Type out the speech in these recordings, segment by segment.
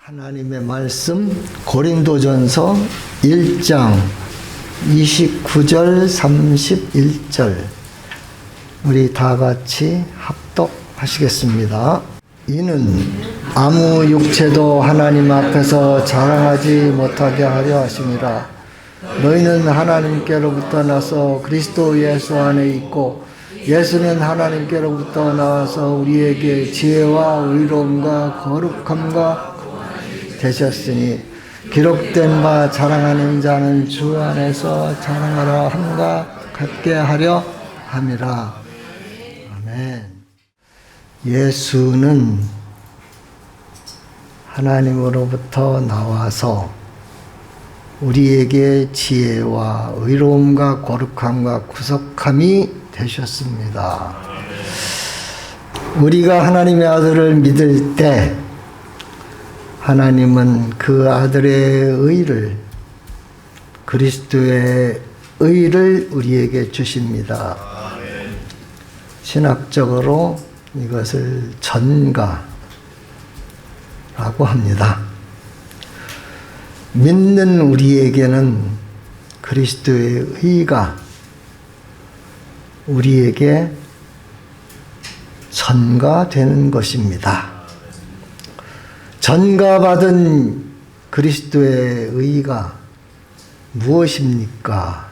하나님의 말씀 고린도전서 1장 29절 31절 우리 다 같이 합독하시겠습니다. 이는 아무 육체도 하나님 앞에서 자랑하지 못하게 하려 하심이라. 너희는 하나님께로부터 나서 그리스도 예수 안에 있고 예수는 하나님께로부터 나와서 우리에게 지혜와 의로움과 거룩함과 되셨으니 기록된 바 자랑하는 자는 주 안에서 자랑하라 함과 같게 하려 함이라. 아멘. 예수는 하나님으로부터 나와서 우리에게 지혜와 의로움과 거룩함과 구속함이 되셨습니다. 우리가 하나님의 아들을 믿을 때 하나님은 그 아들의 의를, 그리스도의 의를 우리에게 주십니다. 신학적으로 이것을 전가라고 합니다. 믿는 우리에게는 그리스도의 의가 우리에게 전가되는 것입니다. 전가받은 그리스도의 의가 무엇입니까?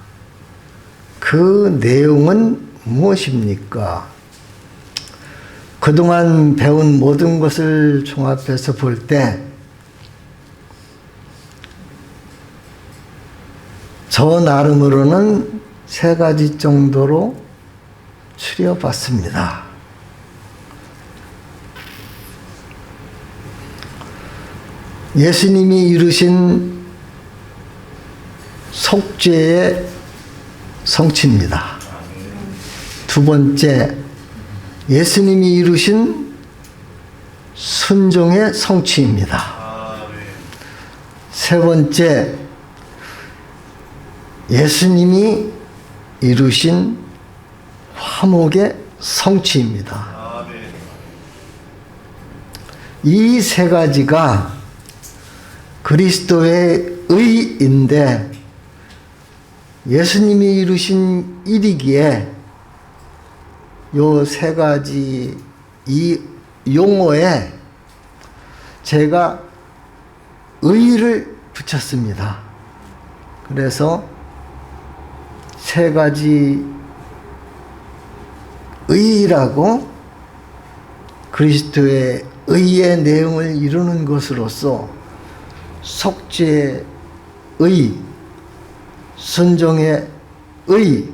그 내용은 무엇입니까? 그동안 배운 모든 것을 종합해서 볼 때 저 나름으로는 세 가지 정도로 추려봤습니다. 예수님이 이루신 속죄의 성취입니다. 두 번째, 예수님이 이루신 순종의 성취입니다. 세 번째, 예수님이 이루신 화목의 성취입니다. 이 세 가지가 그리스도의 의인데 예수님이 이루신 일이기에 요 세 가지 이 용어에 제가 의를 붙였습니다. 그래서 세 가지 의라고 그리스도의 의의 내용을 이루는 것으로서 속죄의 의, 순종의 의,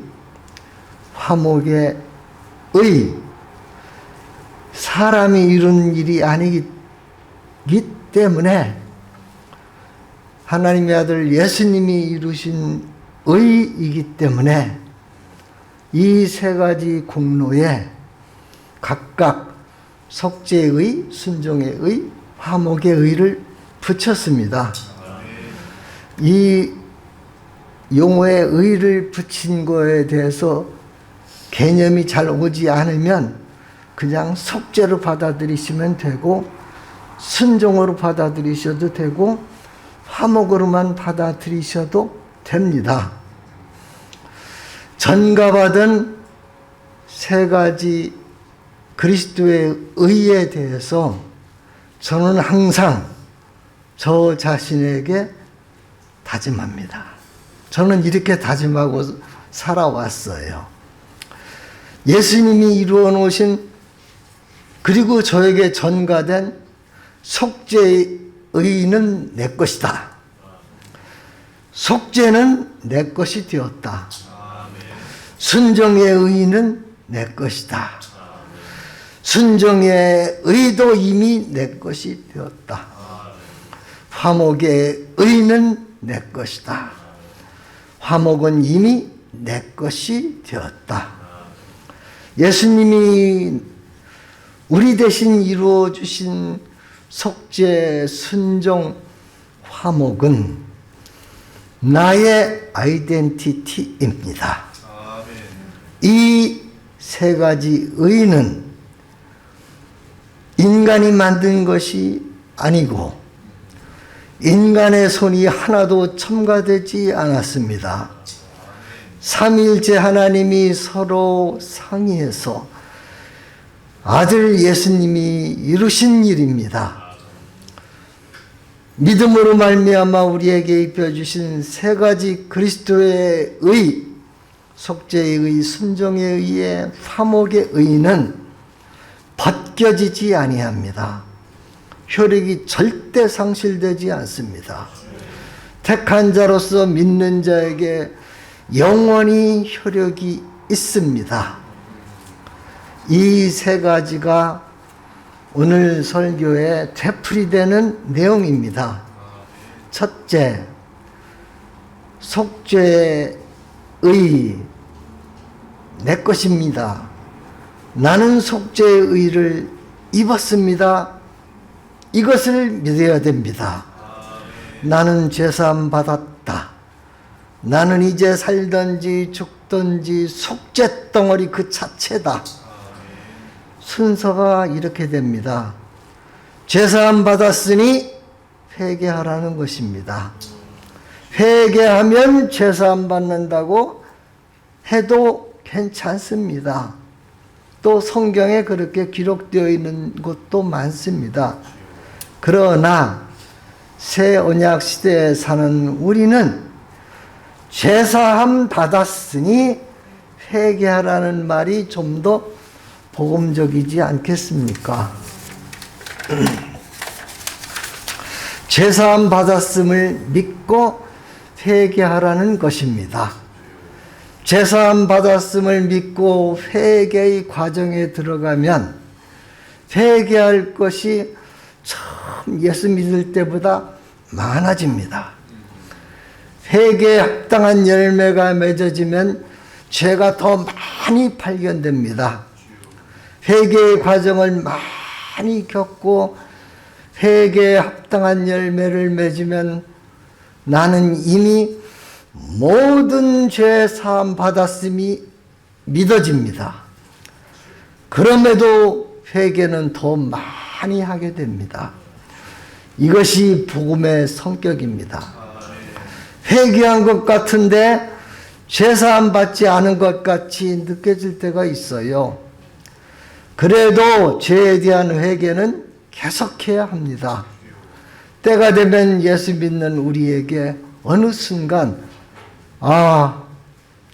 화목의 의, 사람이 이룬 일이 아니기 때문에 하나님의 아들 예수님이 이루신 의이기 때문에 이 세 가지 공로에 각각 속죄의 의, 순종의 의, 화목의 의를 붙였습니다. 이 용어에 의를 붙인 거에 대해서 개념이 잘 오지 않으면 그냥 속죄로 받아들이시면 되고 순종으로 받아들이셔도 되고 화목으로만 받아들이셔도 됩니다. 전가받은 세 가지 그리스도의 의에 대해서 저는 항상 저 자신에게 다짐합니다. 저는 이렇게 다짐하고 살아왔어요. 예수님이 이루어 놓으신 그리고 저에게 전가된 속죄의 의는 내 것이다. 속죄는 내 것이 되었다. 순종의 의는 내 것이다. 순종의 의도 이미 내 것이 되었다. 화목의 의는 내 것이다. 화목은 이미 내 것이 되었다. 예수님이 우리 대신 이루어 주신 속죄, 순종, 화목은 나의 아이덴티티입니다. 이 세 가지 의는 인간이 만든 것이 아니고 인간의 손이 하나도 첨가되지 않았습니다. 삼위일체 하나님이 서로 상의해서 아들 예수님이 이루신 일입니다. 믿음으로 말미암아 우리에게 입혀주신 세 가지 그리스도의 의, 속죄의 의, 순종의 의의, 화목의 의는 벗겨지지 아니합니다. 효력이 절대 상실되지 않습니다. 택한 자로서 믿는 자에게 영원히 효력이 있습니다. 이 세 가지가 오늘 설교의 되풀이되는 내용입니다. 첫째, 속죄의 내 것입니다. 나는 속죄의 의를 입었습니다. 이것을 믿어야 됩니다. 나는 죄사함 받았다. 나는 이제 살든지 죽든지 속죄 덩어리 그 자체다. 순서가 이렇게 됩니다. 죄사함 받았으니 회개하라는 것입니다. 회개하면 죄사함 받는다고 해도 괜찮습니다. 또 성경에 그렇게 기록되어 있는 곳도 많습니다. 그러나 새 언약 시대에 사는 우리는 죄사함 받았으니 회개하라는 말이 좀 더 복음적이지 않겠습니까? 죄사함 받았음을 믿고 회개하라는 것입니다. 죄사함 받았음을 믿고 회개의 과정에 들어가면 회개할 것이 처음 예수 믿을 때보다 많아집니다. 회개에 합당한 열매가 맺어지면 죄가 더 많이 발견됩니다. 회개의 과정을 많이 겪고 회개에 합당한 열매를 맺으면 나는 이미 모든 죄 사함 받았음이 믿어집니다. 그럼에도 회개는 더 많이 하게 됩니다. 이것이 복음의 성격입니다. 회개한 것 같은데 죄사함 받지 않은 것 같이 느껴질 때가 있어요. 그래도 죄에 대한 회개는 계속해야 합니다. 때가 되면 예수 믿는 우리에게 어느 순간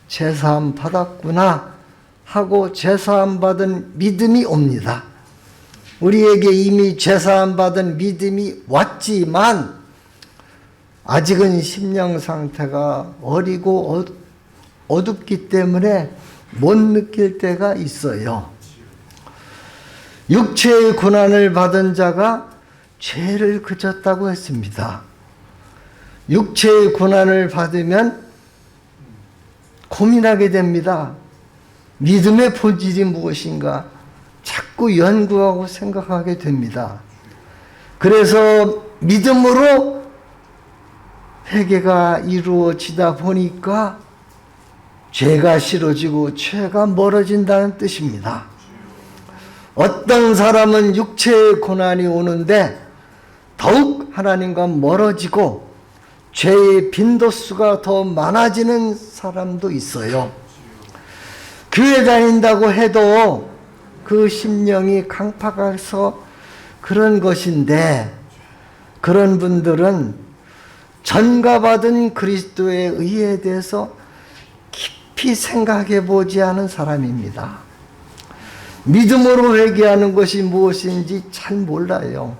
죄사함 받았구나 하고 죄사함 받은 믿음이 옵니다. 우리에게 이미 죄사함 받은 믿음이 왔지만 아직은 심령 상태가 어리고 어둡기 때문에 못 느낄 때가 있어요. 육체의 고난을 받은 자가 죄를 그쳤다고 했습니다. 육체의 고난을 받으면 고민하게 됩니다. 믿음의 본질이 무엇인가 자꾸 연구하고 생각하게 됩니다. 그래서 믿음으로 회개가 이루어지다 보니까 죄가 싫어지고 죄가 멀어진다는 뜻입니다. 어떤 사람은 육체의 고난이 오는데 더욱 하나님과 멀어지고 죄의 빈도수가 더 많아지는 사람도 있어요. 교회 다닌다고 해도 그 심령이 강팍해서 그런 것인데 그런 분들은 전가받은 그리스도의 의에 대해서 깊이 생각해 보지 않은 사람입니다. 믿음으로 회개하는 것이 무엇인지 잘 몰라요.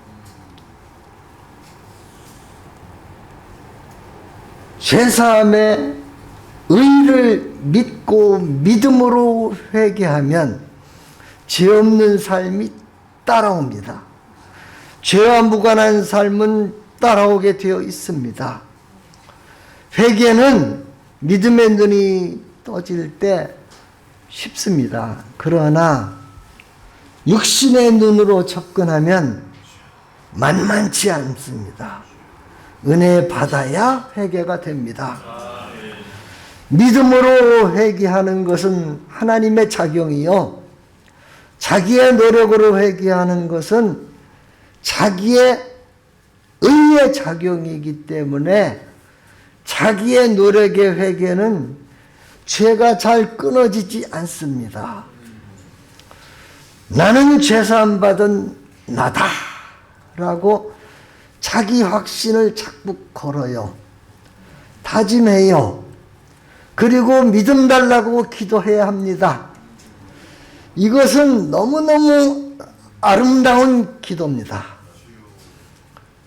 죄사함의 의를 믿고 믿음으로 회개하면 죄 없는 삶이 따라옵니다. 죄와 무관한 삶은 따라오게 되어 있습니다. 회개는 믿음의 눈이 떠질 때 쉽습니다. 그러나 육신의 눈으로 접근하면 만만치 않습니다. 은혜 받아야 회개가 됩니다. 믿음으로 회개하는 것은 하나님의 작용이요. 자기의 노력으로 회개하는 것은 자기의 의의 작용이기 때문에 자기의 노력의 회개는 죄가 잘 끊어지지 않습니다. 나는 죄사함 받은 나다 라고 자기 확신을 자꾸 걸어요. 다짐해요. 그리고 믿음 달라고 기도해야 합니다. 이것은 너무너무 아름다운 기도입니다.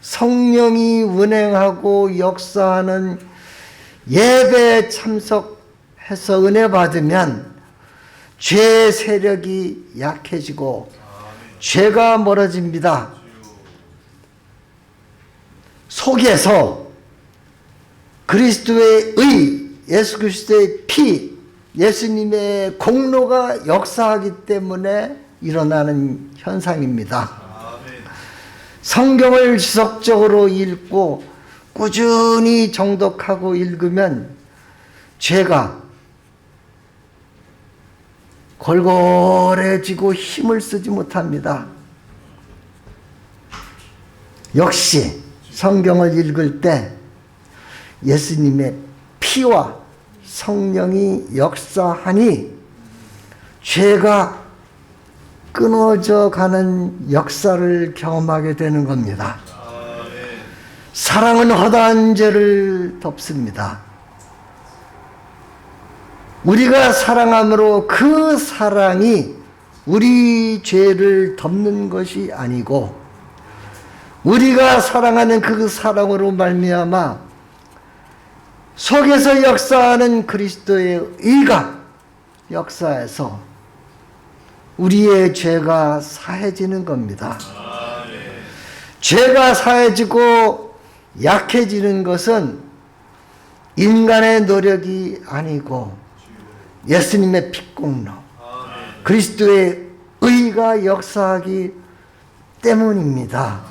성령이 운행하고 역사하는 예배에 참석해서 은혜 받으면 죄의 세력이 약해지고 죄가 멀어집니다. 속에서 그리스도의 의, 예수 그리스도의 피, 예수님의 공로가 역사하기 때문에 일어나는 현상입니다. 성경을 지속적으로 읽고 꾸준히 정독하고 읽으면 죄가 골골해지고 힘을 쓰지 못합니다. 역시 성경을 읽을 때 예수님의 피와 성령이 역사하니 죄가 끊어져 가는 역사를 경험하게 되는 겁니다. 사랑은 허다한 죄를 덮습니다. 우리가 사랑함으로 그 사랑이 우리 죄를 덮는 것이 아니고 우리가 사랑하는 그 사랑으로 말미암아 속에서 역사하는 그리스도의 의가 역사해서 우리의 죄가 사해지는 겁니다. 죄가 사해지고 약해지는 것은 인간의 노력이 아니고 예수님의 피공로, 그리스도의 의가 역사하기 때문입니다.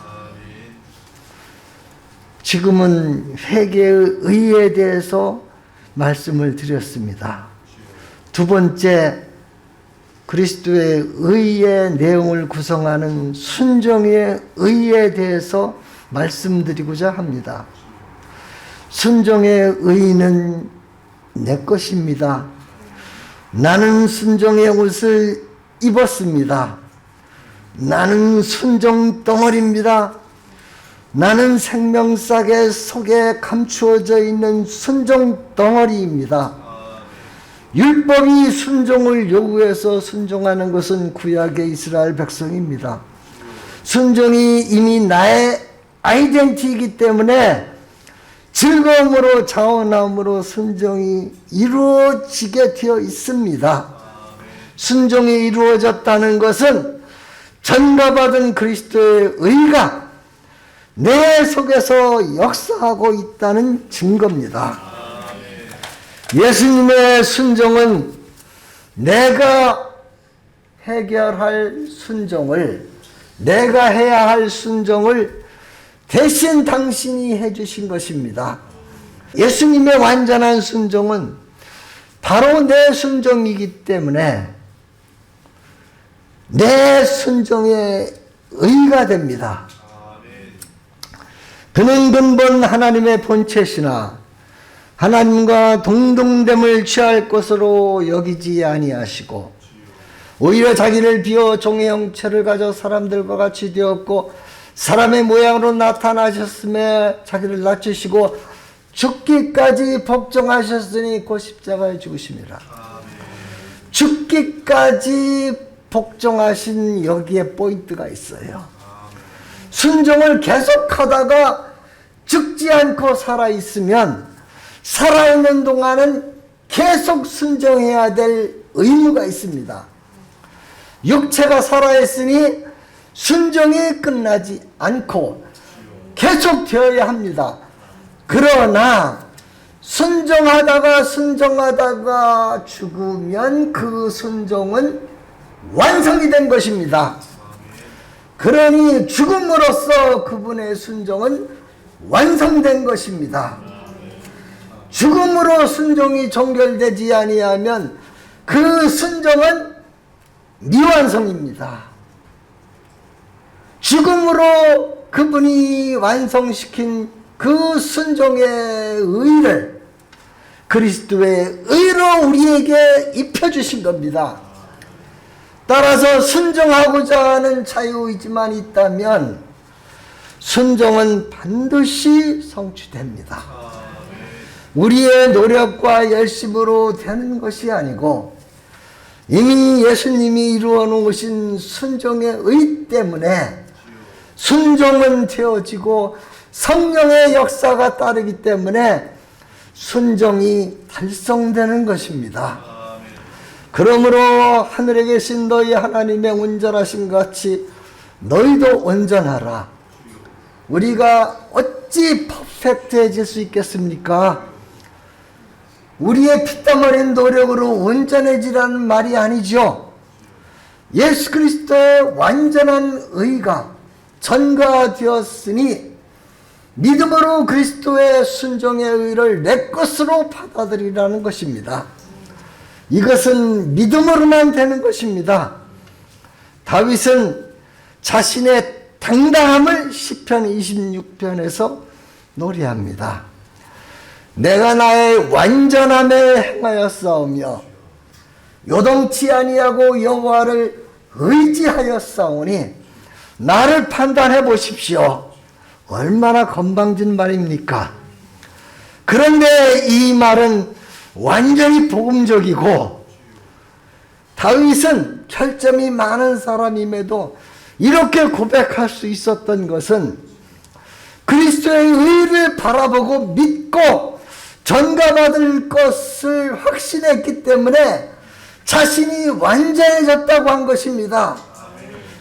지금은 회개의 의에 대해서 말씀을 드렸습니다. 두 번째, 그리스도의 의의 내용을 구성하는 순종의 의에 대해서 말씀드리고자 합니다. 순종의 의는 내 것입니다. 나는 순종의 옷을 입었습니다. 나는 순종 덩어리입니다. 나는 생명싸개 속에 감추어져 있는 순종 덩어리입니다. 율법이 순종을 요구해서 순종하는 것은 구약의 이스라엘 백성입니다. 순종이 이미 나의 아이덴티티이기 때문에 즐거움으로 자원함으로 순종이 이루어지게 되어 있습니다. 순종이 이루어졌다는 것은 전가받은 그리스도의 의가 내 속에서 역사하고 있다는 증거입니다. 예수님의 순종은 내가 해결할 순종을, 내가 해야 할 순종을 대신 당신이 해주신 것입니다. 예수님의 완전한 순종은 바로 내 순종이기 때문에 내 순종의 의가 됩니다. 그는 근본 하나님의 본체시나 하나님과 동등됨을 취할 것으로 여기지 아니하시고 오히려 자기를 비워 종의 형체를 가져 사람들과 같이 되었고 사람의 모양으로 나타나셨음에 자기를 낮추시고 죽기까지 복종하셨으니 곧 십자가에 죽으심이라. 죽기까지 복종하신 여기에 포인트가 있어요. 순종을 계속하다가 죽지 않고 살아있으면 살아있는 동안은 계속 순종해야 될 의무가 있습니다. 육체가 살아있으니 순종이 끝나지 않고 계속 되어야 합니다. 그러나 순종하다가 죽으면 그 순종은 완성이 된 것입니다. 그러니 죽음으로써 그분의 순종은 완성된 것입니다. 죽음으로 순종이 종결되지 아니하면 그 순종은 미완성입니다. 죽음으로 그분이 완성시킨 그 순종의 의를 그리스도의 의로 우리에게 입혀주신 겁니다. 따라서 순종하고자 하는 자유의지만 있다면 순종은 반드시 성취됩니다. 우리의 노력과 열심으로 되는 것이 아니고 이미 예수님이 이루어 놓으신 순종의 의 때문에 순종은 되어지고 성령의 역사가 따르기 때문에 순종이 달성되는 것입니다. 그러므로 하늘에 계신 너희 하나님의 온전하심 같이 너희도 온전하라. 우리가 어찌 퍼펙트해질 수 있겠습니까? 우리의 피땀 흘린 노력으로 온전해지라는 말이 아니죠. 예수 그리스도의 완전한 의가 전가되었으니 믿음으로 그리스도의 순종의 의를 내 것으로 받아들이라는 것입니다. 이것은 믿음으로만 되는 것입니다. 다윗은 자신의 당당함을 시편 26편에서 노래합니다. 내가 나의 완전함에 행하였사오며 요동치 아니하고 여호와를 의지하였사오니 나를 판단해 보십시오. 얼마나 건방진 말입니까? 그런데 이 말은 완전히 복음적이고 다윗은 결점이 많은 사람임에도 이렇게 고백할 수 있었던 것은 그리스도의 의를 바라보고 믿고 전가받을 것을 확신했기 때문에 자신이 완전해졌다고 한 것입니다.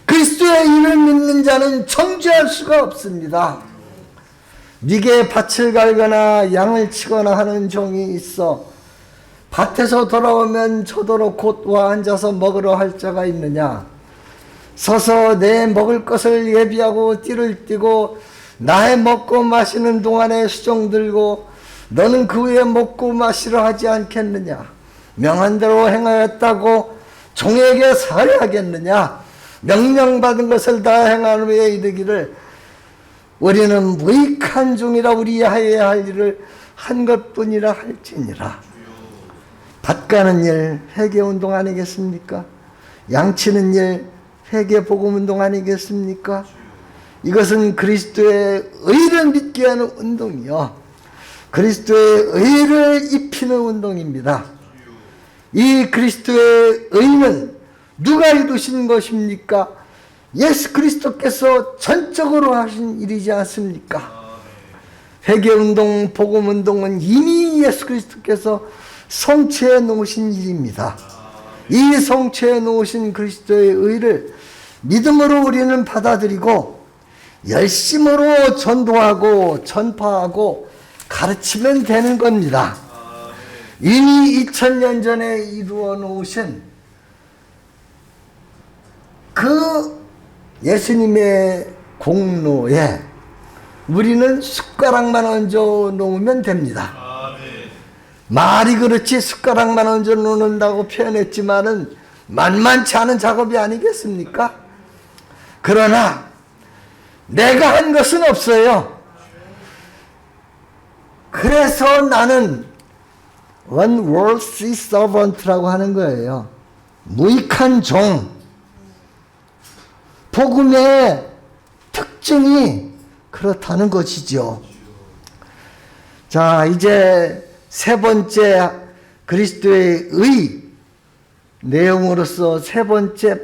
그리스도의 의를 믿는 자는 정죄할 수가 없습니다. 네게 밭을 갈거나 양을 치거나 하는 종이 있어 밭에서 돌아오면 저더러 곧 와 앉아서 먹으러 할 자가 있느냐? 서서 내 먹을 것을 예비하고 띠를 띠고 나의 먹고 마시는 동안에 수종 들고 너는 그 후에 먹고 마시려 하지 않겠느냐? 명한 대로 행하였다고 종에게 살해하겠느냐? 명령받은 것을 다 행한 후에 이르기를 우리는 무익한 종이라 우리하여야 할 일을 한 것뿐이라 할지니라. 밭 가는 일 회개운동 아니겠습니까? 양치는 일 회개복음운동 아니겠습니까? 이것은 그리스도의 의를 믿게 하는 운동이요, 그리스도의 의를 입히는 운동입니다. 이 그리스도의 의는 누가 이루신 것입니까? 예수 그리스도께서 전적으로 하신 일이지 않습니까? 회개운동, 복음운동은 이미 예수 그리스도께서 성취해 놓으신 일입니다. 이 성취해 놓으신 그리스도의 의를 믿음으로 우리는 받아들이고 열심으로 전도하고 전파하고 가르치면 되는 겁니다. 이미 2000년 전에 이루어 놓으신 그 예수님의 공로에 우리는 숟가락만 얹어 놓으면 됩니다. 말이 그렇지 숟가락만 얹어 놓는다고 표현했지만은 만만치 않은 작업이 아니겠습니까? 그러나 내가 한 것은 없어요. 그래서 나는 unworthy servant라고 하는 거예요. 무익한 종. 복음의 특징이 그렇다는 것이죠. 자, 이제 세 번째 그리스도의 의 내용으로서 세 번째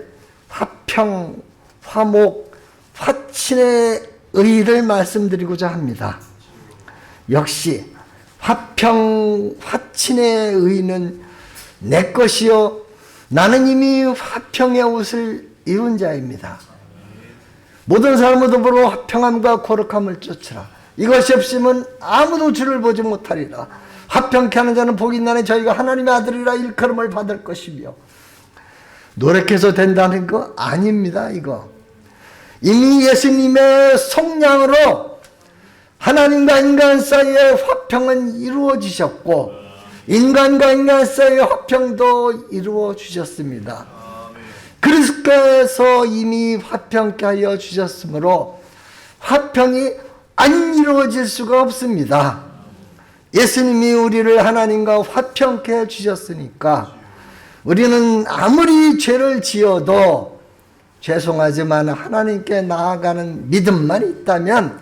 화평, 화목, 화친의 의를 말씀드리고자 합니다. 역시 화평, 화친의 의는 내 것이요 나는 이미 화평의 옷을 입은 자입니다. 모든 사람은 더불어 화평함과 거룩함을 쫓으라. 이것이 없으면 아무도 주를 보지 못하리라. 화평케 하는 자는 복이 있나니 저희가 하나님의 아들이라 일컬음을 받을 것이며. 노력해서 된다는 거 아닙니다. 이거 이미 예수님의 속량으로 하나님과 인간 사이의 화평은 이루어지셨고 인간과 인간 사이의 화평도 이루어 주셨습니다. 그리스도께서 이미 화평케 하여 주셨으므로 화평이 안 이루어질 수가 없습니다. 예수님이 우리를 하나님과 화평케 해주셨으니까 우리는 아무리 죄를 지어도 죄송하지만 하나님께 나아가는 믿음만 있다면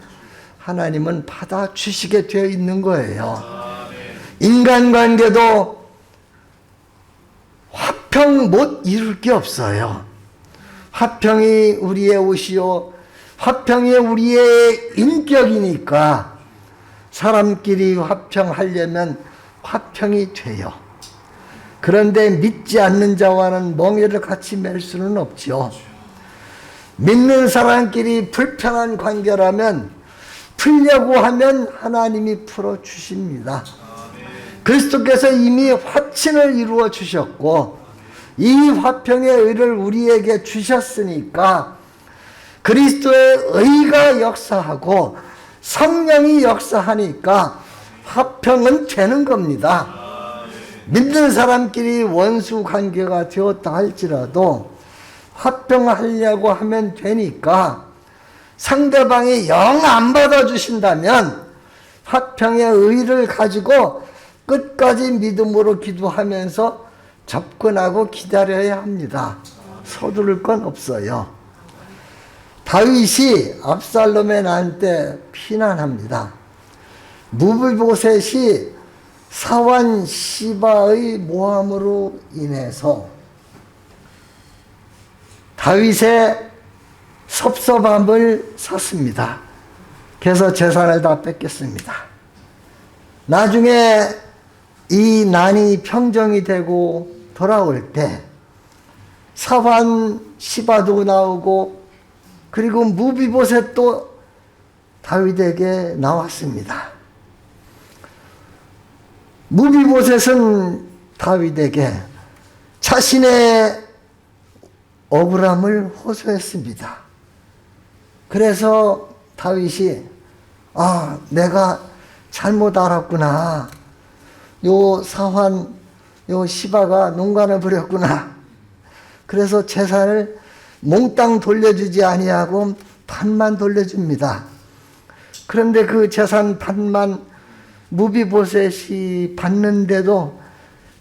하나님은 받아주시게 되어 있는 거예요. 인간관계도 화평 못 이룰 게 없어요. 화평이 우리의 옷이요, 화평이 우리의 인격이니까 사람끼리 화평하려면 화평이 돼요. 그런데 믿지 않는 자와는 멍에를 같이 맬 수는 없죠. 믿는 사람끼리 불편한 관계라면 풀려고 하면 하나님이 풀어주십니다. 그리스도께서 이미 화친을 이루어 주셨고 이 화평의 의를 우리에게 주셨으니까 그리스도의 의가 역사하고 성령이 역사하니까 화평은 되는 겁니다. 믿는 사람끼리 원수 관계가 되었다 할지라도 화평하려고 하면 되니까 상대방이 영 안 받아주신다면 화평의 의를 가지고 끝까지 믿음으로 기도하면서 접근하고 기다려야 합니다. 서두를 건 없어요. 다윗이 압살롬의 난 때 피난합니다. 무비보셋이 사환 시바의 모함으로 인해서 다윗의 섭섭함을 샀습니다. 그래서 재산을 다 뺏겼습니다. 나중에 이 난이 평정이 되고 돌아올 때 사환 시바도 나오고 그리고 무비보셋도 다윗에게 나왔습니다. 무비보셋은 다윗에게 자신의 억울함을 호소했습니다. 그래서 다윗이 내가 잘못 알았구나. 요 사환, 요 시바가 농간을 부렸구나. 그래서 재산을 몽땅 돌려주지 아니하고 반만 돌려줍니다. 그런데 그 재산 반만 무비보셋이 받는데도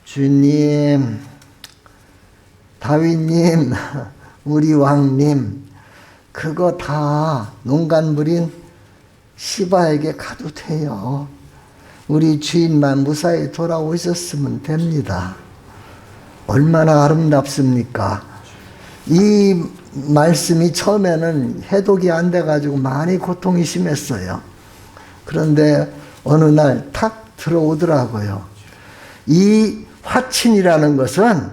주님, 다윗님, 우리 왕님, 그거 다 농간 부린 시바에게 가도 돼요. 우리 주인만 무사히 돌아오셨으면 됩니다. 얼마나 아름답습니까? 이 말씀이 처음에는 해독이 안 돼가지고 많이 고통이 심했어요. 그런데 어느 날 탁 들어오더라고요. 이 화친이라는 것은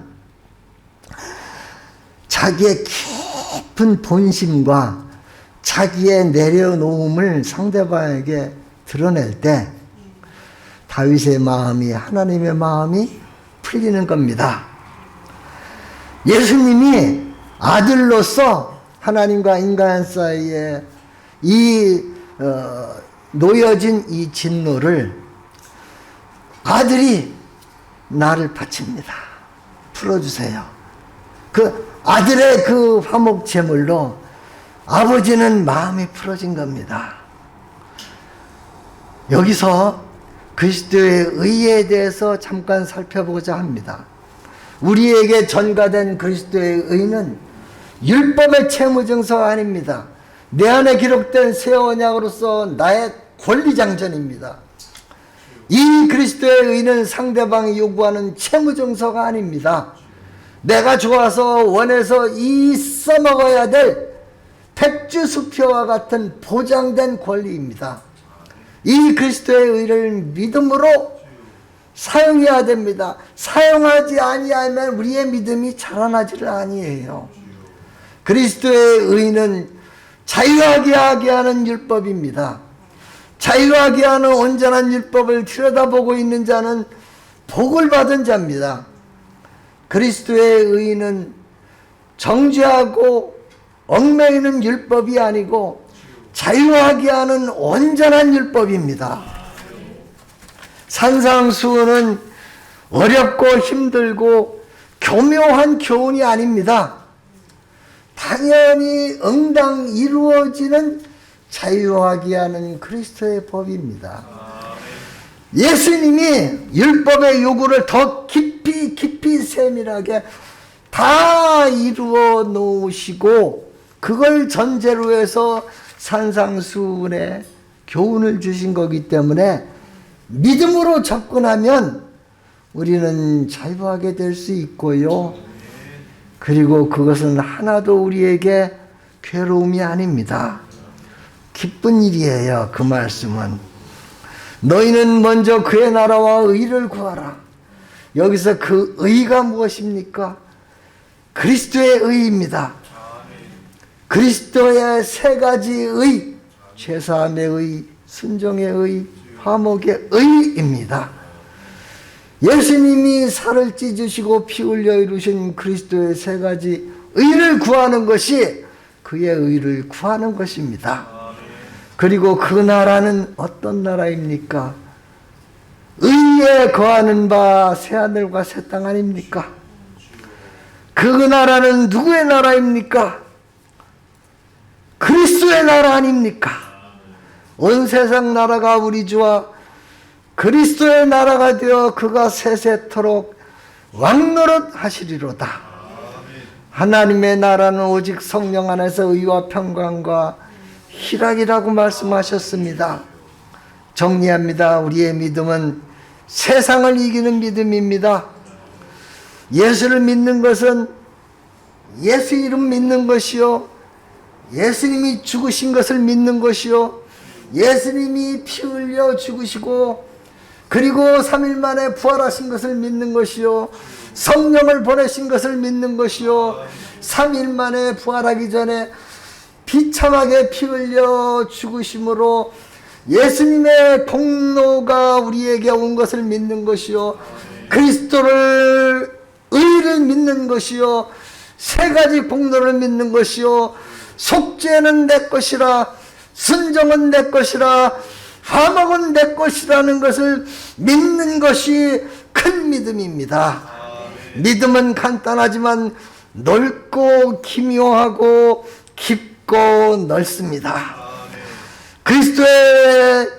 자기의 깊은 본심과 자기의 내려놓음을 상대방에게 드러낼 때 다윗의 마음이, 하나님의 마음이 풀리는 겁니다. 예수님이 아들로서 하나님과 인간 사이에 이 놓여진 이 진노를 아들이 나를 바칩니다. 풀어주세요. 그 아들의 그 화목 제물로 아버지는 마음이 풀어진 겁니다. 여기서 그리스도의 의에 대해서 잠깐 살펴보고자 합니다. 우리에게 전가된 그리스도의 의는 율법의 채무증서가 아닙니다. 내 안에 기록된 새 언약으로서 나의 권리장전입니다. 이 그리스도의 의는 상대방이 요구하는 채무증서가 아닙니다. 내가 좋아서 원해서 이 써먹어야 될 백주수표와 같은 보장된 권리입니다. 이 그리스도의 의를 믿음으로 사용해야 됩니다. 사용하지 아니하면 우리의 믿음이 자라나지를 아니해요. 그리스도의 의는 자유하게 하게 하는 율법입니다. 자유하게 하는 온전한 율법을 들여다보고 있는 자는 복을 받은 자입니다. 그리스도의 의는 정죄하고 얽매이는 율법이 아니고 자유하게 하는 온전한 율법입니다. 산상수훈은 어렵고 힘들고 교묘한 교훈이 아닙니다. 당연히 응당 이루어지는 자유하게 하는 그리스도의 법입니다. 예수님이 율법의 요구를 더 깊이 세밀하게 다 이루어 놓으시고 그걸 전제로 해서 산상수훈의 교훈을 주신 거기 때문에 믿음으로 접근하면 우리는 자유하게 될 수 있고요. 그리고 그것은 하나도 우리에게 괴로움이 아닙니다. 기쁜 일이에요. 그 말씀은. 너희는 먼저 그의 나라와 의를 구하라. 여기서 그 의가 무엇입니까? 그리스도의 의입니다. 그리스도의 세 가지 의, 죄사함의 의, 순종의 의, 화목의 의입니다. 예수님이 살을 찢으시고 피 흘려 이루신 그리스도의 세 가지 의를 구하는 것이 그의 의를 구하는 것입니다. 그리고 그 나라는 어떤 나라입니까? 의에 거하는 바 새하늘과 새 땅 아닙니까? 그 나라는 누구의 나라입니까? 그리스도의 나라 아닙니까? 온 세상 나라가 우리 주와 그리스도의 나라가 되어 그가 세세토록 왕노릇 하시리로다. 하나님의 나라는 오직 성령 안에서 의와 평강과 희락이라고 말씀하셨습니다. 정리합니다. 우리의 믿음은 세상을 이기는 믿음입니다. 예수를 믿는 것은 예수 이름 믿는 것이요, 예수님이 죽으신 것을 믿는 것이요, 예수님이 피 흘려 죽으시고 그리고 3일 만에 부활하신 것을 믿는 것이요, 성령을 보내신 것을 믿는 것이요, 3일 만에 부활하기 전에 비참하게 피 흘려 죽으심으로 예수님의 공로가 우리에게 온 것을 믿는 것이요, 그리스도를 의를 믿는 것이요, 세 가지 공로를 믿는 것이요, 속죄는 내 것이라, 순종은 내 것이라, 화목은 내 것이라는 것을 믿는 것이 큰 믿음입니다. 믿음은 간단하지만 넓고 기묘하고 깊고 넓습니다. 그리스도의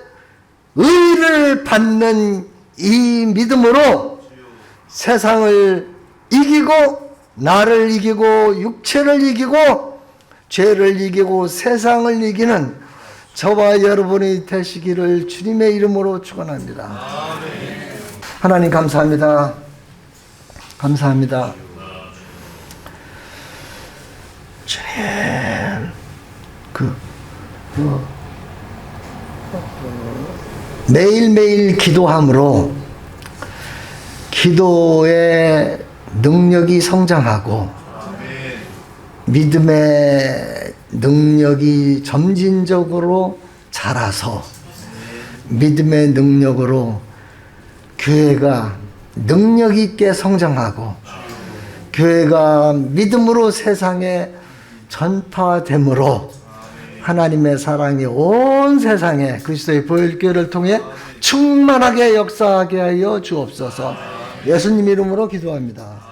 의를 받는 이 믿음으로 세상을 이기고 나를 이기고 육체를 이기고 죄를 이기고 세상을 이기는 저와 여러분이 되시기를 주님의 이름으로 축원합니다. 하나님 감사합니다. 감사합니다. 매일매일 기도함으로 기도의 능력이 성장하고 믿음의 능력이 점진적으로 자라서 믿음의 능력으로 교회가 능력 있게 성장하고 교회가 믿음으로 세상에 전파됨으로 하나님의 사랑이 온 세상에 그리스도의 보혈교회를 통해 충만하게 역사하게 하여 주옵소서. 예수님 이름으로 기도합니다.